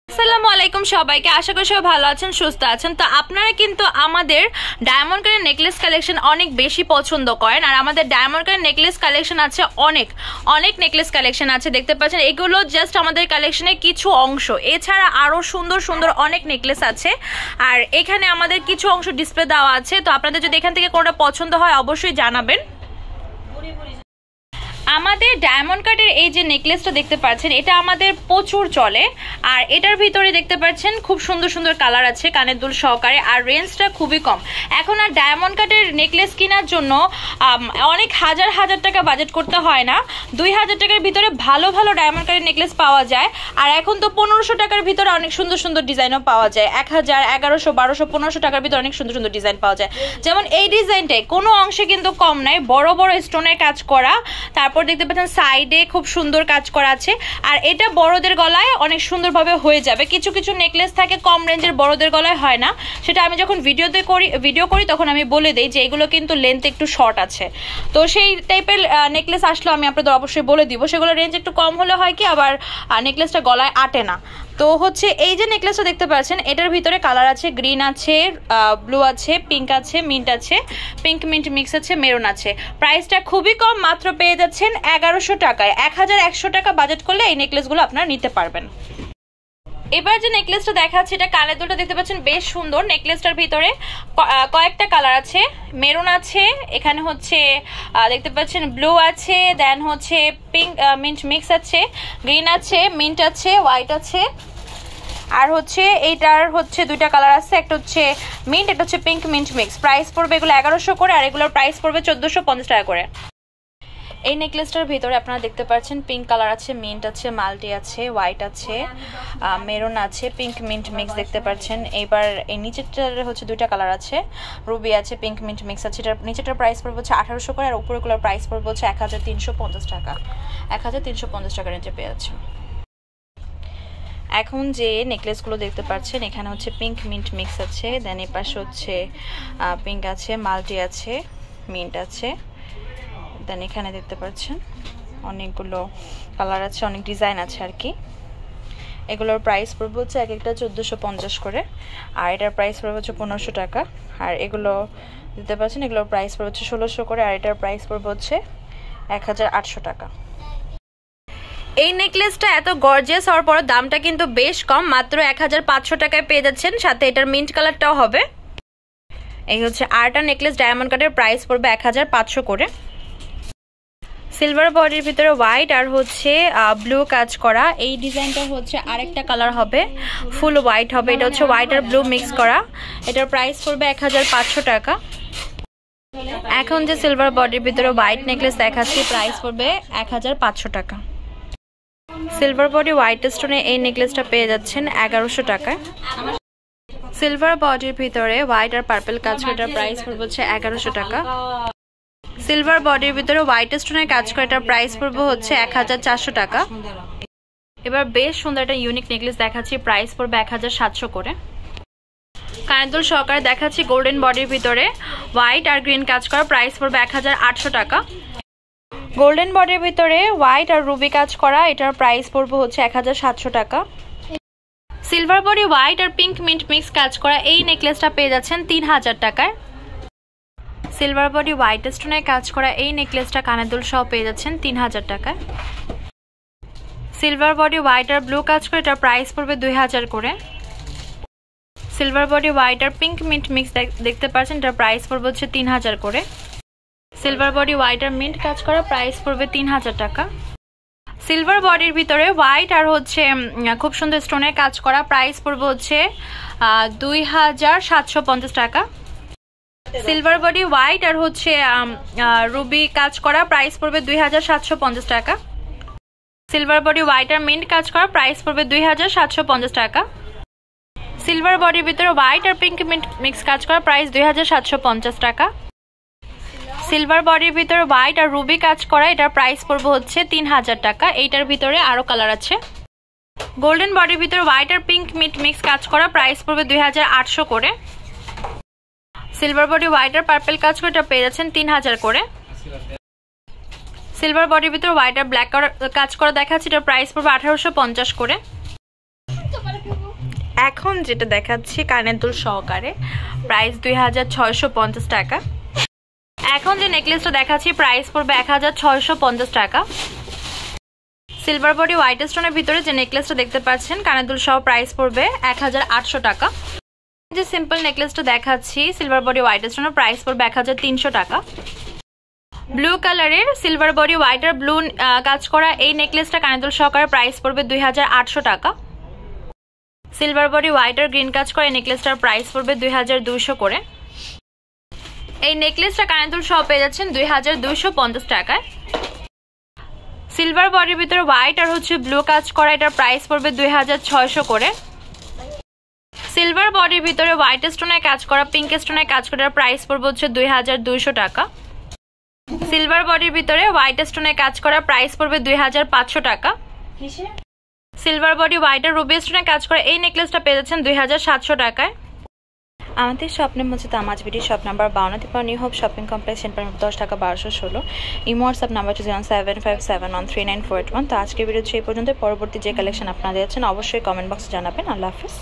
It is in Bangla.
আসসালামু আলাইকুম সবাইকে, আশা করি সবাই ভালো আছেন, সুস্থ আছেন। তো আপনারা কিন্তু আমাদের ডায়মন্ড কাটের নেকলেস কালেকশন অনেক বেশি পছন্দ করেন, আর আমাদের ডায়মন্ড কাটের নেকলেস কালেকশন আছে অনেক নেকলেস কালেকশন আছে, দেখতে পাচ্ছেন। এগুলো জাস্ট আমাদের কালেকশনের কিছু অংশ, এছাড়া আরও সুন্দর সুন্দর অনেক নেকলেস আছে, আর এখানে আমাদের কিছু অংশ ডিসপ্লে দেওয়া আছে। তো আপনাদের যদি এখান থেকে কোনোটা পছন্দ হয় অবশ্যই জানাবেন। আমাদের ডায়মন্ড কাটের এই যে নেকলেসটা দেখতে পাচ্ছেন, এটা আমাদের প্রচুর চলে, আর এটার ভিতরে দেখতে পাচ্ছেন খুব সুন্দর সুন্দর কালার আছে কানের দুল সহকারে, আর রেঞ্জটা খুবই কম। এখন আর ডায়মন্ড কাটের নেকলেস কেনার জন্য অনেক হাজার হাজার টাকা বাজেট করতে হয় না, 2000 টাকার ভিতরে ভালো ভালো ডায়মন্ড কাটের নেকলেস পাওয়া যায়। আর এখন তো 1500 টাকার ভিতরে অনেক সুন্দর সুন্দর ডিজাইনও পাওয়া যায়, 1000, 1100, 1200, 1500 টাকার ভিতরে অনেক সুন্দর সুন্দর ডিজাইন পাওয়া যায়। যেমন এই ডিজাইনটাই কোনো অংশে কিন্তু কম নাই, বড় বড় স্টোনের কাজ করা, তারপর দেখতে পাচ্ছেন সাইডে খুব সুন্দর কাজ করা আছে, আর এটা বড়দের গলায় অনেক সুন্দরভাবে হয়ে যাবে। কিছু কিছু নেকলেস থাকে কম রেঞ্জের, বড়দের গলায় হয় না, সেটা আমি যখন ভিডিও করি তখন আমি বলে দিই যে এগুলো কিন্তু লেন্থ একটু শর্ট আছে। তো সেই টাইপের নেকলেস আসলে আমি আপনাদের অবশ্যই বলে দিব, সেগুলো রেঞ্জ একটু কম হলে হয় কি আবার নেকলেসটা গলায় আটে না। তো হচ্ছে এই যে নেকলেসটা দেখতে পাচ্ছেন, এটার ভিতরে কালার আছে, গ্রিন আছে, ব্লু আছে, পিঙ্ক আছে, মিন্ট আছে, পিঙ্ক মিন্ট মিক্স আছে, মেরুন আছে। প্রাইসটা খুবই কম, মাত্র পেয়ে যাচ্ছেন 1100 টাকায়। 1100 টাকা বাজেট করলে এই নেকলেসগুলো আপনারা নিতে পারবেন। এবার যে নেকলেসটা দেখাচ্ছে, এটা কানের দুলটা দেখতে পাচ্ছেন বেশ সুন্দর। নেকলেসটার ভিতরে কয়েকটা কালার আছে, মেরুন আছে, এখানে হচ্ছে দেখতে পাচ্ছেন ব্লু আছে, দেন হচ্ছে পিঙ্ক মিন্ট মিক্স আছে, গ্রিন আছে, মিন্ট আছে, হোয়াইট আছে, আর হচ্ছে এইটার হচ্ছে দুইটা কালার আছে, একটা হচ্ছে মিন্ট, একটা হচ্ছে পিঙ্ক মিন্ট মিক্স। প্রাইস পড়বে এগুলো 1100 করে, আর এগুলোর প্রাইস পড়বে 1450 টাকা করে। এই নেকলেসটার ভিতরে আপনারা দেখতে পাচ্ছেন পিঙ্ক কালার আছে, মিন্ট আছে, মাল্টি আছে, হোয়াইট আছে, মেরুন আছে, পিঙ্ক মিন্ট মিক্স দেখতে পাচ্ছেন। এবার এই নিচেরটার হচ্ছে দুইটা কালার আছে, রুবি আছে, পিঙ্ক মিন্ট মিক্স আছে। এটার নিচেরটার প্রাইস পড়বে হচ্ছে 1800 করে, আর উপরেগুলোর প্রাইস পড়বে হচ্ছে 1350 টাকা। 1350 টাকা রেঞ্জে পেয়ে যাচ্ছে। এখন যে নেকলেসগুলো দেখতে পাচ্ছেন, এখানে হচ্ছে পিঙ্ক মিন্ট মিক্স আছে, দেন এই পাশে হচ্ছে পিঙ্ক আছে, মাল্টি আছে, মিন্ট আছে, দেন এখানে দেখতে পাচ্ছেন অনেকগুলো কালার আছে, অনেক ডিজাইন আছে আর কি। এগুলোর প্রাইস পড়বে হচ্ছে এক একটা 1450 করে, আর এটার প্রাইস পড়বে হচ্ছে 1500 টাকা। আর এগুলো দেখতে পাচ্ছেন, এগুলোর প্রাইস পড়বে হচ্ছে 1600 করে, আর এটার প্রাইস পড়বে হচ্ছে 1800 টাকা। এই নেকলেসটা এত গর্জিয়াস হওয়ার পর দামটা কিন্তু বেশ কম, মাত্র 1500 টাকায় পেয়ে যাচ্ছেন, সাথে এটার মিন্ট কালারটাও হবে। এই হচ্ছে আরেকটা নেকলেস, ডায়মন্ড কাটের প্রাইস পড়বে 1500 করে। সিলভার বডির ভিতরে হোয়াইট আর হচ্ছে ব্লু কাজ করা, এই ডিজাইনটা হচ্ছে আরেকটা কালার হবে, ফুল হোয়াইট হবে। এটা হচ্ছে হোয়াইট আর ব্লু মিক্স করা, এটার প্রাইস পড়বে 1500 টাকা। এখন যে সিলভার বডির ভিতরে হোয়াইট নেকলেস দেখাচ্ছি, প্রাইস পড়বে 1500 টাকা। সিলভার বডি হোয়াইট স্টোনে এই নেকলেসটা পেয়ে যাচ্ছেন 1100 টাকায়। সিলভার বডির ভিতরে হোয়াইট আর পার্পল কাজ করা, এটার প্রাইস পড়বে হচ্ছে 1100 টাকা। সিলভার বডির ভিতরে হোয়াইট স্টোনের কাজ করা, এটার প্রাইস পড়বে হচ্ছে 1400 টাকা। এবার বেশ সুন্দর একটা ইউনিক নেকলেস দেখাচ্ছি, প্রাইস পড়বে 1700 করে। কানের দুল সহকারে দেখাচ্ছি গোল্ডেন বডির ভিতরে হোয়াইট আর গ্রিন কাজ করা, প্রাইস পড়বে 1800 টাকা। গোল্ডেন বডির ভিতরে হোয়াইট আর রুবি কাজ করা, এটার প্রাইস পড়বে হচ্ছে 1700 টাকা। সিলভার বডি হোয়াইট আর পিঙ্ক মিন্ট মিক্স কাজ করা, এই নেকলেসটা পেয়ে যাচ্ছেন 3000 টাকায়। সিলভার বডি হোয়াইট স্টোনের কাজ করা, এই নেকলেসটা কানের দুল সহ পেয়ে যাচ্ছেন 3000 টাকায়। সিলভার বডি হোয়াইট আর ব্লু কাজ করে, এটার প্রাইস পড়বে 2000 করে। সিলভার বডি হোয়াইট আর পিঙ্ক মিন্ট মিক্স দেখতে পাচ্ছেন, এটার প্রাইস পড়বে হচ্ছে 3000 করে। সিলভার বডি হোয়াইট আর মিন্ট কাজ করা, প্রাইস পড়বে 3000 টাকা। সিলভার বডির ভিতরে হোয়াইট আর হচ্ছে খুব সুন্দর স্টোনের কাজ করা, প্রাইস পড়বে হচ্ছে 2750 টাকা। সিলভার বডি হোয়াইট আর হচ্ছে রুবি কাজ করা, প্রাইস পড়বে 2750 টাকা। সিলভার বডি হোয়াইট আর মিন্ট কাজ করা, প্রাইস পড়বে 2750 টাকা। সিলভার বডির ভিতরে হোয়াইট আর পিঙ্ক মিন্ট মিক্স কাজ করা, প্রাইস 2750 টাকা। সিলভার বডির ভিতরে হোয়াইট আর রুবি কাজ করা, এটার প্রাইস পড়বে হচ্ছে 3000 টাকা। এইটার ভিতরে আরো কালার আছে। গোল্ডেন বডির ভিতরে হোয়াইট আর পিঙ্ক মিন্ট মিক্স কাজ করা, প্রাইস পড়বে 2800 করে। সিলভার বডি হোয়াইট আর পার্পল কাজ করে, এটা পেয়ে যাচ্ছেন 3000 করে। সিলভার বডির ভিতরে হোয়াইট আর ব্ল্যাক কাজ করা দেখাচ্ছি, এটার প্রাইস পড়বে 1850 করে। এখন যেটা দেখাচ্ছি কানের দুল সহকারে, প্রাইস 2650 টাকা। এখন যে নেকলেসটা দেখাচ্ছি প্রাইস পড়বে 1650 টাকা। সিলভার বডি হোয়াইট স্টোনের ভিতরে যে নেকলেসটা দেখতে পাচ্ছেন কানের দুল সহ প্রাইস পড়বে 1800 টাকা। যে সিম্পল নেকলেসটা দেখাচ্ছি সিলভার বডি হোয়াইট স্টোনের প্রাইস পড়বে 1300 টাকা। ব্লু কালারের সিলভার বডি হোয়াইট আর ব্লু কাজ করা এই নেকলেসটা কানের দুল সহকারে প্রাইস পড়বে 2800 টাকা। সিলভার বডি হোয়াইট আর গ্রিন কাজ করা এই নেকলেসটার প্রাইস পড়বে 2200 করে। এই নেকলেসটা কানের দুল সহ পেয়ে যাচ্ছেন 2250 টাকায়। সিলভার বডির ভিতরে হোয়াইট আর ব্লু কাজ করা এটার প্রাইস পড়বে 2600 করে। সিলভার বডির ভিতরে হোয়াইট স্টোনের কাজ করা পিঙ্ক স্টোনের কাজ করার প্রাইস পড়বে 2200 টাকা। সিলভার বডির ভিতরে হোয়াইট স্টোনের কাজ করা প্রাইস পড়বে 2500 টাকা। সিলভার বডি হোয়াইট আর রুবি স্টোনের কাজ করা এই নেকলেসটা পেয়ে যাচ্ছেন 2700 টাকায়। আমাদের স্বপ্নের মধ্যে Tamaj BD shop number 52 new hope shopping complex center 10 টাকা 1216। Imo WhatsApp number 075713941। তো আজকের ভিডিও সেই পর্যন্ত। পরবর্তী যে কালেকশন আপনারা দেখছেন অবশ্যই কমেন্ট বক্সে জানাবেন। আল্লাহ হাফিজ।